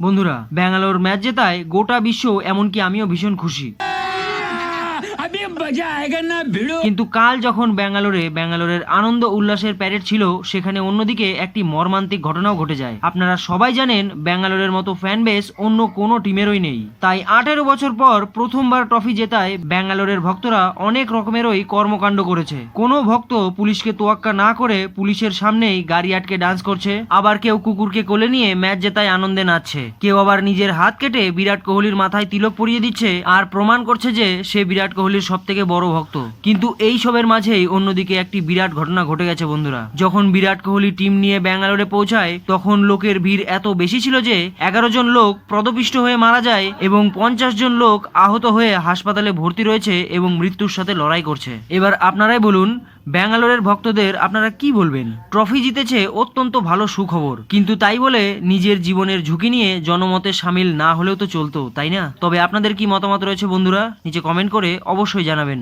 বন্ধুরা, ব্যাঙ্গালোর ম্যাচ জেতায় গোটা বিশ্ব, এমনকি আমিও ভীষণ খুশি। কিন্তু কাল যখন ব্যাঙ্গালোরের আনন্দ উল্লাসের প্যারেড ছিল, সেখানে অন্যদিকে একটি মর্মান্তিক ঘটনাও ঘটে যায়। আপনারা সবাই জানেন ব্যাঙ্গালোরের মতো ফ্যান বেস অন্য কোনো টিমেরই নেই। তাই 18 বছর পর প্রথমবার ট্রফি জেতায় ব্যাঙ্গালোরের ভক্তরা অনেক রকমেরই কর্মকাণ্ড করেছে। কোনো ভক্ত পুলিশকে তোয়াক্কা না করে পুলিশের সামনেই গাড়ি আটকে ডান্স করছে, আবার কেউ কুকুরকে কোলে নিয়ে ম্যাচ জেতায় আনন্দে নাচছে, কেউ আবার নিজের হাত কেটে বিরাট কোহলির মাথায় তিলক পরিয়ে দিচ্ছে আর প্রমাণ করছে যে সে বিরাট কোহলির সব থেকে বড় ভক্ত। কিন্তু এই সবের মাঝেই অন্যদিকে একটি বিরাট ঘটনা ঘটে গেছে বন্ধুরা। যখন বিরাট কোহলি টিম নিয়ে ব্যাঙ্গালোরে পৌঁছায়, তখন লোকের ভিড় এত বেশি ছিল যে 11 জন লোক পদপিষ্ট হয়ে মারা যায় এবং 50 জন লোক আহত হয়ে হাসপাতালে ভর্তি রয়েছে এবং মৃত্যুর সাথে লড়াই করছে। এবার আপনারাই বলুন, ব্যাঙ্গালোরের ভক্তদের আপনারা কি বলবেন? ট্রফি জিতেছে, অত্যন্ত ভালো সুখবর, কিন্তু তাই বলে নিজের জীবনের ঝুঁকি নিয়ে জনমতে সামিল না হলেও তো চলতো, তাই না? তবে আপনাদের কি মতামত রয়েছে বন্ধুরা, নিচে কমেন্ট করে অবশ্যই জানাবেন।